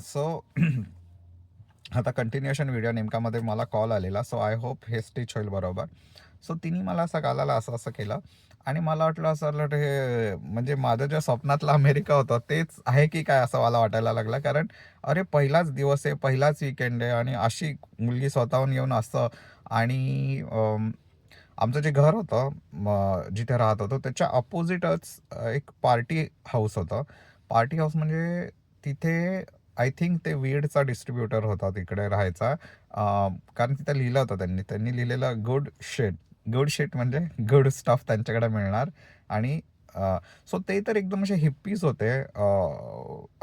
So आता continuation video नेमकामध्ये मला call आलेला. सो आय होप हे स्टिच होईल बरोबर. सो तिने मला असं कालाला असं असं केलं आणि मला वाटलं असं वाटलं हे म्हणजे माझं ज्या स्वप्नातला अमेरिका होता तेच आहे की काय असं मला वाटायला लागलं. कारण अरे पहिलाच दिवस आहे, पहिलाच वीकेंड आहे आणि अशी मुलगी स्वतःहून येऊन असतं. आणि आमचं जे घर होतं जिथे राहत होतो त्याच्या अपोजिटच एक पार्टी हाऊस होतं. पार्टी हाऊस म्हणजे तिथे आय थिंक ते वीडचा डिस्ट्रीब्युटर होता तिकडे राहायचा. कारण तिथं लिहिलं होतं त्यांनी लिहिलेलं गुड शिट म्हणजे गुड स्टफ त्यांच्याकडे मिळणार. आणि सो ते तर एकदम असे हिप्पीज होते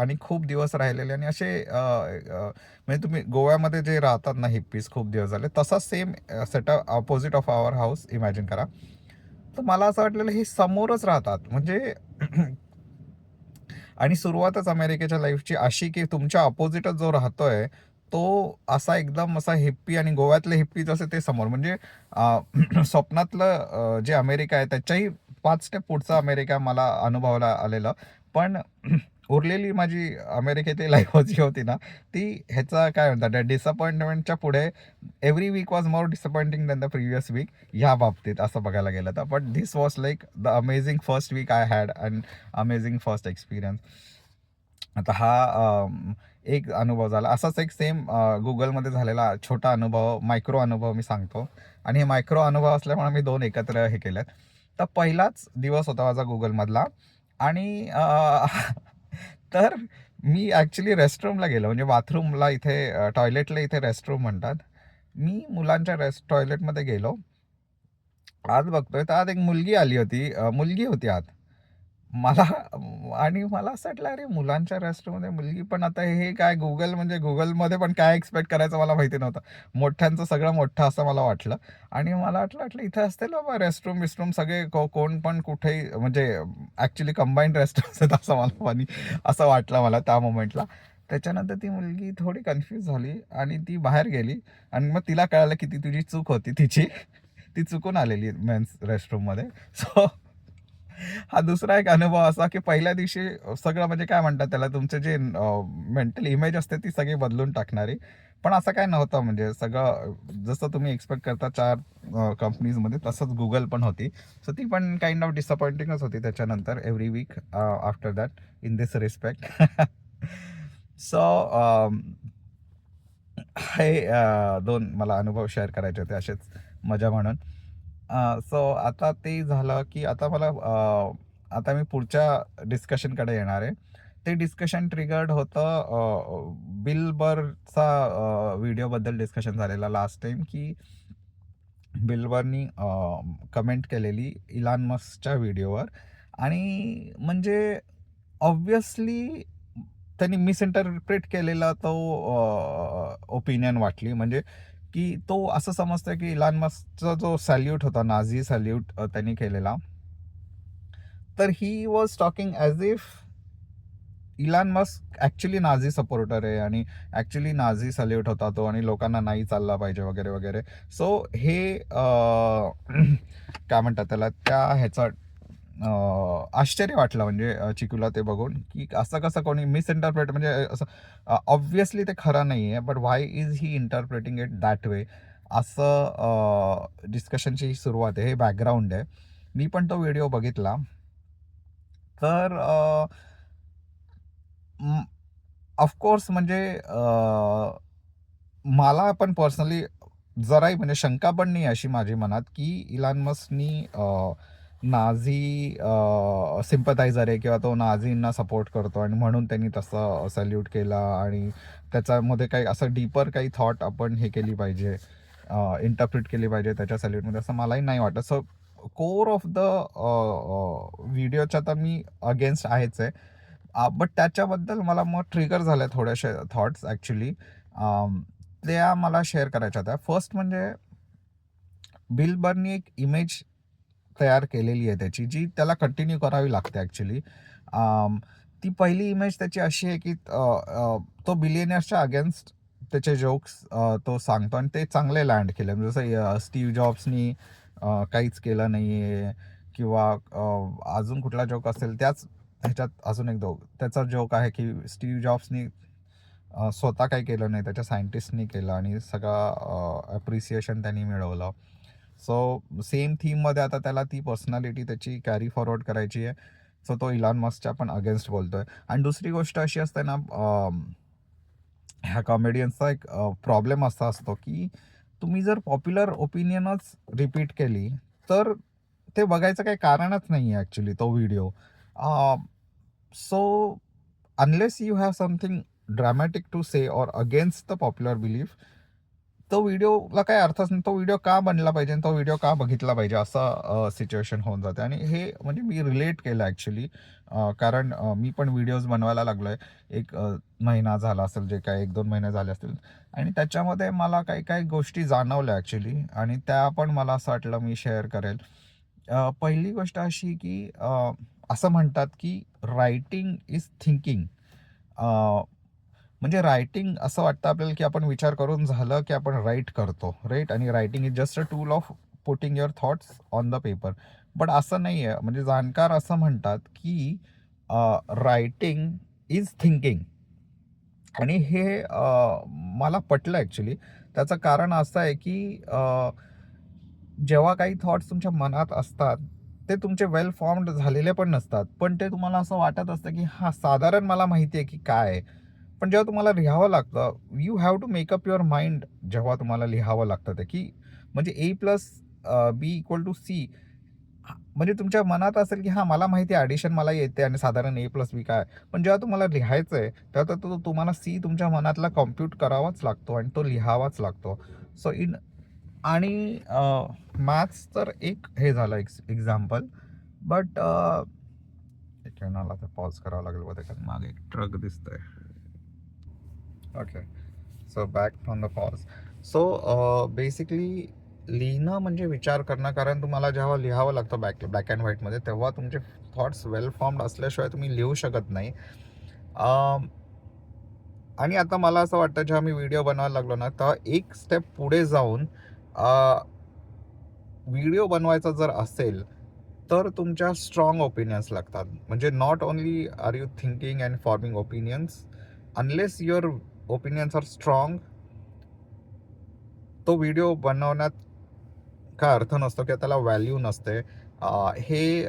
आणि खूप दिवस राहिलेले आणि असे म्हणजे तुम्ही गोव्यामध्ये जे राहतात ना हिप्पीज खूप दिवस झाले तसा same setup opposite of our house imagine करा. तर मला असं वाटलेलं हे समोरच राहतात म्हणजे आणि सुरुवातच अमेरिकेच्या लाईफची अशी की तुमच्या अपोजिटच जो राहतोय तो असा एकदम असा हिप्पी आणि गोव्यातले हिप्पी जसे ते समोर म्हणजे स्वप्नातलं जे अमेरिका आहे त्याच्याही 5 स्टेप पुढचा अमेरिका मला अनुभवायला आलेलं. पण उरलेली माझी अमेरिकेतली लाईफ जी होती ना ती ह्याचा काय म्हणतात डिसअपॉइंटमेंटच्या पुढे every week was more disappointing than the previous week ह्या बाबतीत असं बघायला गेलं तर. But this was like the amazing first week I had and amazing first experience. आता हा एक अनुभव झाला. असाच एक सेम गुगलमध्ये झालेला छोटा अनुभव, मायक्रो अनुभव मी सांगतो. आणि हे मायक्रो अनुभव असल्यामुळे मी 2 एकत्र हे केलेत. तर पहिलाच दिवस होता माझा गुगलमधला आणि तर मी ॲक्चुअली रेस्टरूमला गेलो म्हणजे बाथरूमला इथे टॉयलेटला इथे रेस्टरूम म्हणतात. मी मुलांच्या टॉयलेटमध्ये गेलो. आत बघतोय तर आत एक मुलगी आली होती. मुलगी होती आत. मला आणि मला असं वाटलं अरे मुलांच्या रेस्टरूममध्ये मुलगी पण आता हे काय गुगल म्हणजे गुगलमध्ये पण काय एक्सपेक्ट करायचं मला माहिती नव्हतं. मोठ्यांचं सगळं मोठं असं मला वाटलं. आणि मला वाटलं इथे असतील बाबा रेस्टरूम बिस्टरूम सगळे कोण पण कुठेही म्हणजे ॲक्च्युली कंबाईंड रेस्टरूम्स आहेत असं असं वाटलं मला त्या मोमेंटला. त्याच्यानंतर ती मुलगी थोडी कन्फ्यूज झाली आणि ती बाहेर गेली. आणि मग तिला कळालं की ती तुझी चूक होती तिची. ती चुकून आलेली मेन्स रेस्टरूममध्ये. सो हा दुसरा एक अनुभव असा की पहिल्या दिवशी सगळं म्हणजे काय म्हणतात त्याला तुमचे जे मेंटल इमेज असते ती सगळी बदलून टाकणारी. पण असं काय नव्हतं म्हणजे सगळं जसं तुम्ही एक्सपेक्ट करता 4 कंपनीजमध्ये तसंच गुगल पण होती. सो ती पण काइंड ऑफ डिसअपॉइंटिंगच होती त्याच्यानंतर every week after that in this respect. So हे 2 मला अनुभव शेअर करायचे होते असेच मजा म्हणून. सो आता ते झालं की आता मला आता मी पुढच्या डिस्कशनकडे येणार आहे. ते डिस्कशन ट्रिगर्ड होतं बिल बरचा व्हिडिओबद्दल डिस्कशन झालेला लास्ट टाईम की बिल बरनी कमेंट केलेली इलॉन मस्कच्या व्हिडिओवर. आणि म्हणजे ऑब्व्हियसली त्यांनी मिसइंटरप्रेट केलेला तो ओपिनियन वाटली. म्हणजे की तो असं समजतोय की इलॉन मस्कचा जो सॅल्यूट होता नाझी सॅल्यूट त्यांनी केलेला. तर he was talking as if Elon Musk actually Nazi supporter आहे आणि ॲक्च्युली नाझी सॅल्यूट होता तो आणि लोकांना नाही चालला पाहिजे वगैरे वगैरे. सो हे काय म्हणतात त्याला त्या ह्याचा आश्चर्य वाटलं म्हणजे चिकूला ते बघून की असं कसं कोणी मिसइंटरप्रेट म्हणजे असं ऑब्व्हियसली ते खरं नाही आहे but why is he interpreting it that way असं डिस्कशनची सुरुवात आहे. हे बॅकग्राऊंड आहे. मी पण तो व्हिडिओ बघितला. तर ऑफकोर्स म्हणजे मला पण पर्सनली जराही म्हणजे शंका पण नाही अशी माझी मनात की इलॉन मस्कनी नाझी सिम्पथायझर आहे किंवा तो नाझींना सपोर्ट करतो आणि म्हणून त्यांनी तसं सॅल्यूट केला आणि त्याच्यामध्ये काही असं डीपर काही थॉट आपण हे केली पाहिजे, इंटरप्रिट केली पाहिजे त्याच्या सॅल्यूटमध्ये असं मलाही नाही वाटत. सो कोर ऑफ द व्हिडिओच्या तर मी अगेन्स्ट आहेच आहे. बट त्याच्याबद्दल मला मग ट्रिगर झाल्या थोड्याशा थॉट्स ॲक्च्युली त्या मला शेअर करायच्या होत्या. फर्स्ट म्हणजे बिल बर्नी एक इमेज तयार केलेली आहे त्याची जी त्याला कंटिन्यू करावी लागते ॲक्च्युली. ती पहिली इमेज त्याची अशी आहे की तो बिलियनर्सच्या अगेन्स्ट त्याचे जोक्स तो सांगतो आणि ते चांगले लँड केले. जसं स्टीव्ह जॉब्सनी काहीच केलं नाही आहे किंवा अजून कुठला जोक असेल त्याच ह्याच्यात अजून एक त्याचा जोक आहे की स्टीव्ह जॉब्सनी स्वतः काही केलं नाही, त्याच्या सायंटिस्टनी केलं आणि सगळा ॲप्रिसिएशन त्यांनी मिळवलं. सो सेम थीममध्ये आता त्याला ती पर्सनॅलिटी त्याची कॅरी फॉरवर्ड करायची आहे. सो तो इलॉन मस्कच्या पण अगेन्स्ट बोलतोय. आणि दुसरी गोष्ट अशी असते ना, ह्या कॉमेडियन्सचा एक प्रॉब्लेम असा असतो की तुम्ही जर पॉप्युलर ओपिनियनच रिपीट केली तर ते बघायचं काही कारणच नाही आहे ॲक्च्युली तो video. So unless you have something dramatic to say or against the popular belief, तो व्हिडिओला काही अर्थच नाही. तो व्हिडिओ का बनला पाहिजे आणि तो व्हिडिओ का बघितला पाहिजे असं सिच्युएशन होऊन जाते. आणि हे म्हणजे मी रिलेट केलं ॲक्च्युली. कारण मी पण व्हिडिओज बनवायला लागलो आहे. एक महिना झाला असेल, जे काय 1-2 महिने झाले असतील. आणि त्याच्यामध्ये मला काही काही गोष्टी जाणवल्या ॲक्च्युली आणि त्या पण मला असं वाटलं मी शेअर करेल. पहिली गोष्ट अशी की असं म्हणतात की रायटिंग इज थिंकिंग. म्हणजे रायटिंग असं वाटतं आपल्याला की आपण विचार करून झालं की आपण राईट करतो, राईट. आणि writing is just a tool of putting your thoughts on the paper. But असं नाही आहे. म्हणजे जाणकार असं म्हणतात की रायटिंग इज थिंकिंग. आणि हे मला पटलं ॲक्च्युली. त्याचं कारण असं आहे की जेव्हा काही थॉट्स तुमच्या मनात असतात ते तुमचे वेल फॉर्म्ड झालेले पण नसतात, पण ते तुम्हाला असं वाटत असतं की हां, साधारण मला माहिती आहे की काय आहे. पण जेव्हा तुम्हाला लिहावं लागतं, you have to make up your mind. जेव्हा तुम्हाला लिहावं लागतं ते की म्हणजे A+B=C. म्हणजे तुमच्या मनात असेल की हां, मला माहिती आहे ॲडिशन मला येते आणि साधारण A+B काय. पण जेव्हा तुम्हाला लिहायचं आहे तेव्हा तर तो तुम्हाला C तुमच्या मनातला कॉम्प्यूट करावाच लागतो आणि तो लिहावाच लागतो. सो आणि मॅथ्स तर एक हे झालं एक्झाम्पल. बट एक मला तर पॉज करावं लागेल बघा, कारण मागे एक ट्रक दिसतोय. Okay, so back from the pause. So basically लिहिणं म्हणजे विचार करणं. कारण तुम्हाला जेव्हा लिहावं लागतं ब्लॅक अँड व्हाईटमध्ये, तेव्हा तुमचे थॉट्स वेल फॉर्म्ड असल्याशिवाय तुम्ही लिहू शकत नाही. आणि आता मला असं वाटतं जेव्हा मी व्हिडिओ बनवायला लागलो ना, तेव्हा एक स्टेप पुढे जाऊन व्हिडिओ बनवायचा जर असेल तर तुमच्या स्ट्रॉंग ओपिनियन्स लागतात. म्हणजे not only are you thinking and forming opinions, unless your opinions are strong, तो व्हिडिओ बनवण्यात काय अर्थ नसतो किंवा त्याला व्हॅल्यू नसते. हे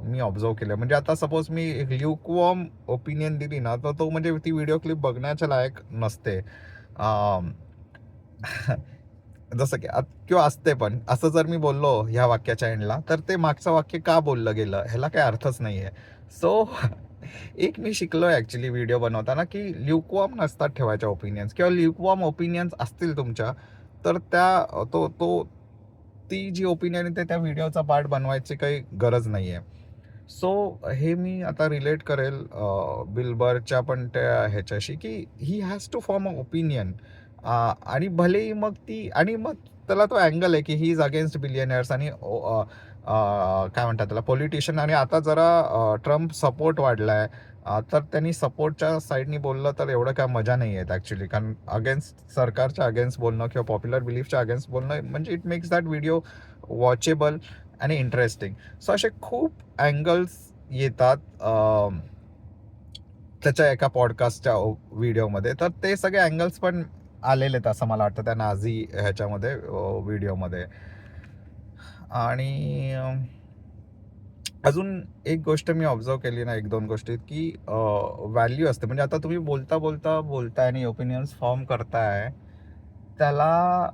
मी ऑब्झर्व केलं. म्हणजे आता सपोज मी एक ल्यूकवॉर्म ओपिनियन दिली ना, तर तो म्हणजे ती व्हिडिओ क्लिप बघण्याच्या लायक नसते. जसं की किंवा असते पण. असं जर मी बोललो ह्या वाक्याच्या एंडला, तर ते मागचं वाक्य का बोललं गेलं ह्याला काही अर्थच नाही आहे. सो एक मी शिकलो आहे ॲक्च्युली व्हिडिओ बनवताना की ल्यूकवॉर्म नसतात ठेवायच्या ओपिनियन्स, किंवा ल्यूकवॉर्म ओपिनियन्स असतील तुमच्या तर ती जी ओपिनियन आहे त्या व्हिडिओचा पार्ट बनवायची काही गरज नाही आहे. सो हे मी आता रिलेट करेल बिल बरच्या पण त्या ह्याच्याशी की he has to form a opinion. आणि भलेही मग आणि मग त्याला तो अँगल आहे की ही इज अगेन्स्ट बिलियनर्स आणि काय म्हणतात त्याला पॉलिटिशियन. आणि आता जरा ट्रम्प सपोर्ट वाढलाय, तर त्यांनी सपोर्टच्या साईडनी बोललं तर एवढं काय मजा नाही आहेत ॲक्च्युली. कारण अगेन्स्ट सरकारच्या अगेन्स्ट बोलणं किंवा पॉप्युलर बिलीफच्या अगेन्स्ट बोलणं म्हणजे it makes that video watchable आणि इंटरेस्टिंग. सो असे खूप अँगल्स येतात त्याच्या एका पॉडकास्टच्या व्हिडिओमध्ये. तर ते सगळे अँगल्स पण आलेले आहेत असं मला वाटतं त्या नाझी ह्याच्यामध्ये व्हिडिओमध्ये. आणि अजून एक गोष्ट मी ऑब्झर्व केली ना, 1-2 गोष्टी की व्हॅल्यू असते. म्हणजे आता तुम्ही बोलताय आणि ओपिनियन्स फॉर्म करताय, त्याला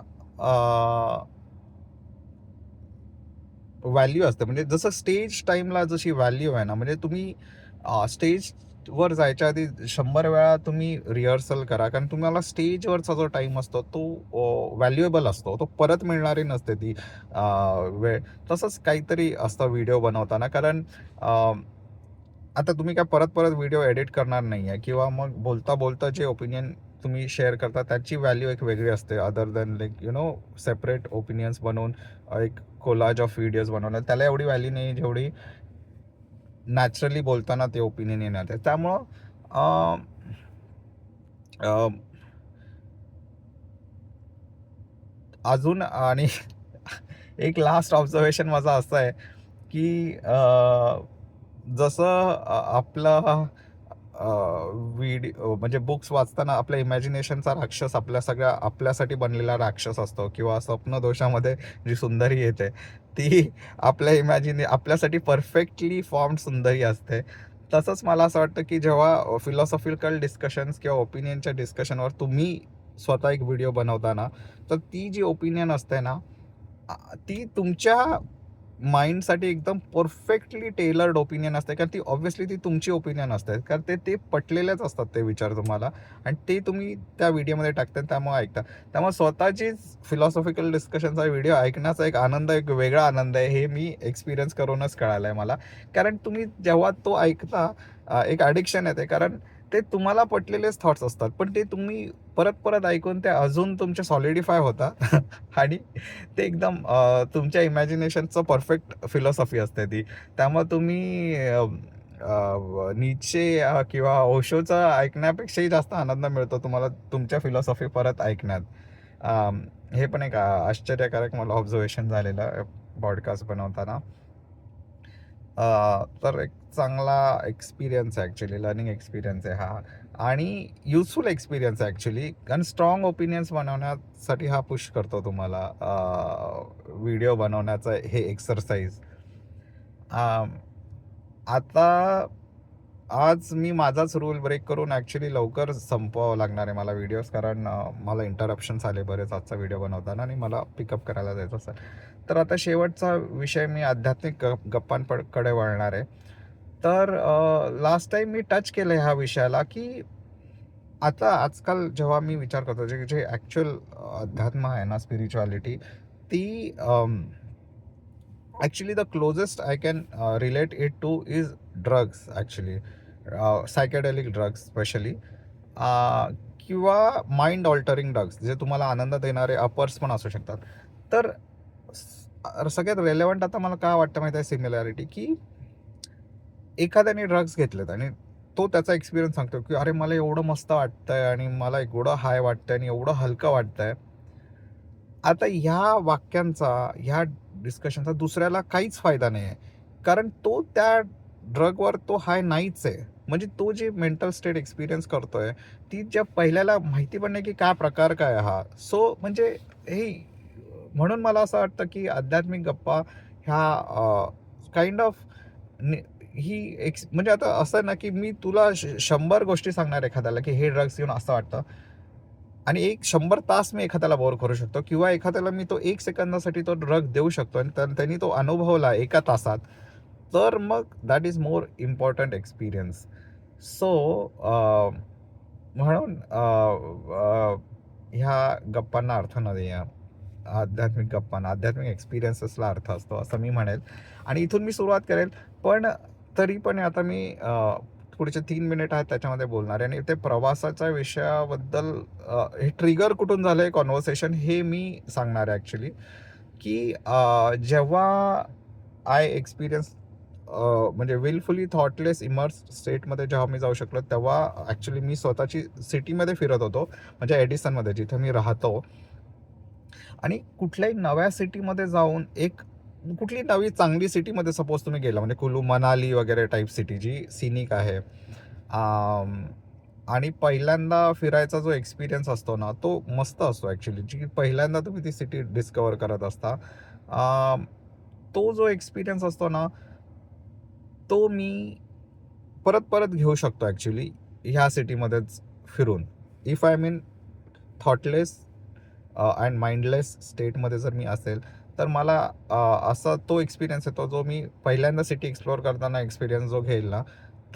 व्हॅल्यू असते. म्हणजे जसं स्टेज टाईमला जशी व्हॅल्यू आहे ना, म्हणजे तुम्ही स्टेजवर जायच्या आधी 100 वेळा तुम्ही रिहर्सल करा. कारण तुम्हाला स्टेजवरचा जो टाईम असतो तो व्हॅल्युएबल असतो. तो परत मिळणारी नसते ती वेळ. तसंच काहीतरी असतं व्हिडिओ बनवताना. कारण आता तुम्ही काय परत व्हिडिओ एडिट करणार नाही आहे, किंवा मग बोलता जे ओपिनियन तुम्ही शेअर करता त्याची व्हॅल्यू एक वेगळी असते, other than like separate opinions बनवून एक कोलाज ऑफ व्हिडिओज बनवणं. त्याला एवढी व्हॅल्यू नाही जेवढी नॅचरली बोलताना ते ओपिनियन येणार आहे. त्यामुळं अजून आणि एक लास्ट ऑब्झर्वेशन माझं असं आहे की जसं आपलं म्हणजे बुक्स वाचताना आपल्या इमॅजिनेशनचा राक्षस आपल्यासाठी बनलेला राक्षस असतो, किंवा स्वप्नदोषामध्ये जी सुंदरी येते ती आपल्यासाठी परफेक्टली फॉर्म्ड सुंदरी असते. तसंच मला असं वाटतं की जेव्हा फिलॉसॉफिकल डिस्कशन्स किंवा ओपिनियनच्या डिस्कशनवर तुम्ही स्वतः एक व्हिडिओ बनवता, तर ती जी ओपिनियन असते ना, ती तुमच्या माइंडसाठी एकदम परफेक्टली टेलर्ड ओपिनियन असते, कारण ती ऑब्व्हियसली ती तुमची ओपिनियन असते, कारण ते पटलेलेच असतात ते विचार तुम्हाला, आणि ते तुम्ही त्या व्हिडिओमध्ये टाकता, त्यामुळे ऐकता. त्यामुळे स्वतःचीच फिलॉसॉफिकल डिस्कशनचा व्हिडिओ ऐकण्याचा एक वेगळा आनंद आहे, हे मी एक्सपिरियन्स करूनच कळालं आहे मला. कारण तुम्ही जेव्हा तो ऐकता, एक ॲडिक्शन येते, कारण ते तुम्हाला पटलेलेच थॉट्स असतात, पण ते तुम्ही परत परत ऐकून ते अजून तुमचे सॉलिडिफाय होतात आणि ते एकदम तुमच्या इमॅजिनेशनचं परफेक्ट फिलॉसॉफी असते ती. त्यामुळे तुम्ही नीचे किंवा ओशोचं ऐकण्यापेक्षाही जास्त आनंद मिळतो तुम्हाला तुमच्या फिलॉसॉफी परत ऐकण्यात. हे पण एक आश्चर्यकारक मला ऑब्झर्वेशन झालेलं पॉडकास्ट बनवताना. तर एक चांगला एक्सपिरियन्स आहे ॲक्च्युली, लर्निंग एक्सपिरियन्स आहे हा, आणि युजफुल एक्सपिरियन्स आहे ॲक्च्युली, कारण स्ट्रॉंग ओपिनियन्स बनवण्यासाठी हा पुश करतो तुम्हाला व्हिडिओ बनवण्याचं हे एक्सरसाइज. आता आज मी माझाच रूल ब्रेक करून ॲक्च्युली लवकर संपवावं लागणार आहे मला व्हिडिओज, कारण मला इंटरप्शन्स आले बरेच आजचा व्हिडिओ बनवताना, आणि मला पिकअप करायला जायचं असं. तर आता शेवटचा विषय मी आध्यात्मिक गप्पांकडे वळणार आहे. तर लास्ट टाईम मी टच केलं ह्या विषयाला, की आता आजकाल जेव्हा मी विचार करतो, जे जे ॲक्च्युअल अध्यात्म आहे ना, स्पिरिच्युअलिटी, ती actually the closest I can relate it to is drugs actually, psychedelic drugs specially, किंवा माइंड ऑल्टरिंग ड्रग्स, जे तुम्हाला आनंद देणारे अपर्स पण असू शकतात. तर सगळ्यात रेलेवंट आता मला काय वाटतं माहिती आहे सिमिलॅरिटी, की एखाद्याने ड्रग्स घेतलेत आणि तो त्याचा एक्सपिरियन्स सांगतो, की अरे मला एवढं मस्त वाटतंय आणि मला एवढं हाय वाटतंय आणि एवढं हलकं वाटतंय. आता ह्या वाक्यांचा, ह्या डिस्कशनचा दुसऱ्याला काहीच फायदा नाही आहे, कारण तो त्या ड्रगवर तो हाय नाहीच आहे. म्हणजे तो जे मेंटल स्टेट एक्सपिरियन्स करतोय, ती ज्या पहिल्याला माहिती पण नाही की काय प्रकार काय हा. सो म्हणजे हे, म्हणून मला असं वाटतं की आध्यात्मिक गप्पा ह्या काइंड ऑफ ही म्हणजे आता असं आहे ना, की मी तुला 100 गोष्टी सांगणार एखाद्याला, की हे ड्रग्स घेऊन असं वाटतं, आणि 100 तास मी एखाद्याला बोर करू शकतो, किंवा एखाद्याला मी तो 1 सेकंदासाठी तो ड्रग देऊ शकतो, आणि त्यांनी तो अनुभवला 1 तासात, तर मग that is more important experience. So म्हणून ह्या गप्पांना अर्थ न देऊया, आध्यात्मिक गप्पांना, आध्यात्मिक एक्सपिरियन्सेसला अर्थ असतो असं मी म्हणेल, आणि इथून मी सुरुवात करेल. पण तरी पण आता मी पुढचे 3 मिनिट आहेत त्याच्यामध्ये बोलणार आहे, आणि ते प्रवासाच्या विषयाबद्दल हे ट्रिगर कुठून झालं आहे कॉन्व्हर्सेशन, हे मी सांगणार आहे ॲक्च्युली, की जेव्हा आय एक्सपिरियन्स म्हणजे विलफुली थॉटलेस इमर्स स्टेटमध्ये जेव्हा मी जाऊ शकलो, तेव्हा ॲक्च्युली मी स्वतःची सिटीमध्ये फिरत होतो, म्हणजे एडिसनमध्ये जिथे मी राहतो, आणि कुठल्याही नव्या सिटीमध्ये जाऊन कुठली नवी चांगली सिटीमध्ये सपोज तुम्ही गेला, म्हणजे कुलू मनाली वगैरे टाईप सिटी जी सिनिक आहे, आणि पहिल्यांदा फिरायचा जो एक्सपिरियन्स असतो ना, तो मस्त असतो ॲक्च्युली, जी पहिल्यांदा तुम्ही ती सिटी डिस्कवर करत असता. तो जो एक्सपिरियन्स असतो ना, तो मी परत परत घेऊ शकतो ॲक्च्युली ह्या सिटीमध्येच फिरून, if I mean thoughtless and mindless स्टेटमध्ये जर मी असेल, तर मला असा तो एक्सपिरियन्स येतो जो मी पहिल्यांदा सिटी एक्सप्लोअर करताना एक्सपिरियन्स जो घेईल ना,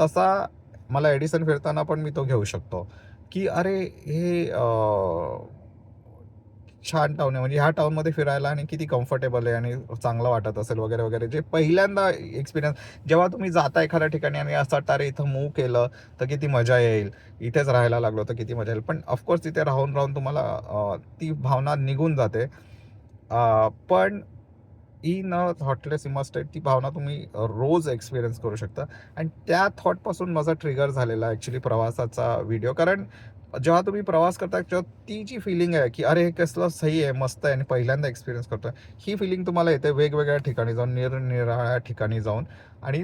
तसा मला एडिसन फिरताना पण मी तो घेऊ शकतो, की अरे हे छान टाऊन आहे, म्हणजे ह्या टाऊनमध्ये फिरायला आणि किती कम्फर्टेबल आहे आणि चांगलं वाटत असेल वगैरे वगैरे, जे पहिल्यांदा एक्सपिरियन्स जेव्हा तुम्ही जाता एखाद्या ठिकाणी आणि असं वाटतं अरे इथं मूव्ह केलं तर किती मजा येईल, इथेच राहायला लागलो तर किती मजा येईल, पण ऑफकोर्स तिथे राहून राहून तुम्हाला ती भावना निघून जाते. पण इन अ थॉटलेस इमर्स्टेड ती भावना तुम्ही रोज एक्सपिरियन्स करू शकता, आणि त्या थॉटपासून माझा ट्रिगर झालेला ॲक्च्युली प्रवासाचा व्हिडिओ, कारण जेव्हा तुम्ही प्रवास करता तेव्हा ती जी फिलिंग आहे, की अरे हे कसलं सही आहे, मस्त आहे आणि पहिल्यांदा एक्सपिरियन्स करतोय, ही फिलिंग तुम्हाला येते वेगवेगळ्या ठिकाणी जाऊन, निरनिराळ्या ठिकाणी जाऊन, आणि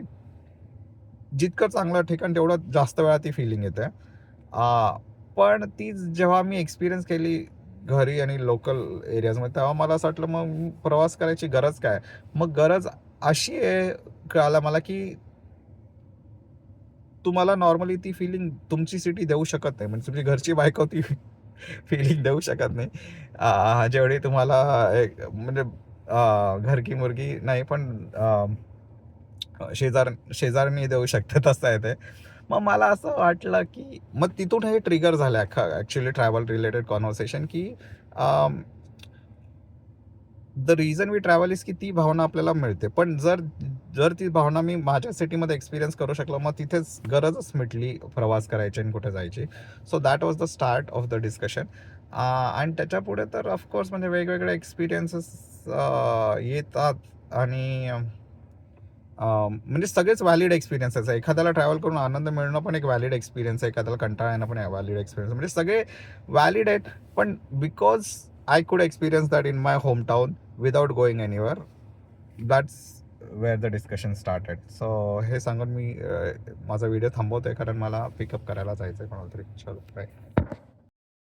जितकं चांगलं ठिकाण तेवढं जास्त वेळा ती फिलिंग येते. पण ती जेव्हा मी एक्सपिरियन्स केली घरी आणि लोकल एरियाजमध्ये, तेव्हा मला असं वाटलं मग प्रवास करायची गरज काय? मग गरज अशी आहे कळालं मला, की तुम्हाला नॉर्मली ती फिलिंग तुमची सिटी देऊ शकत नाही. म्हणजे तुमची घरची बायको ती फिलिंग देऊ शकत नाही. जेवढी तुम्हाला एक म्हणजे घर की मुर्गी नाही, पण शेजारणी देऊ शकते, तसं आहे ते. मग मला असं वाटलं, की मग तिथून हे ट्रिगर झालं ॲक्चुअली ट्रॅव्हल रिलेटेड कन्व्हर्सेशन, की the reason we travel is की ती भावना आपल्याला मिळते. पण जर जर ती भावना मी माझ्या सिटीमध्ये एक्सपिरियन्स करू शकलो, मग तिथेच गरजच मिटली प्रवास करायची आणि कुठे जायची. So that was the start of the discussion. आणि त्याच्यापुढे तर ऑफकोर्स म्हणजे वेगवेगळे एक्सपिरियन्सेस येतात. आणि म्हणजे सगळेच व्हॅलिड एक्सपिरियन्सेस आहे. एखाद्याला ट्रॅव्हल करून आनंद मिळणं पण एक व्हॅलिड एक्सपिरियन्स आहे. एखाद्याला कंटाळा येणं पण व्हॅलिड एक्सपिरियन्स, म्हणजे सगळे व्हॅलिड आहेत. पण because I could experience that in my home town without going anywhere, that's where the discussion started. So हे सांगून मी माझा व्हिडिओ थांबवतोय, कारण मला पिकअप करायला जायचं आहे कोणाला तरी. चलो बाय.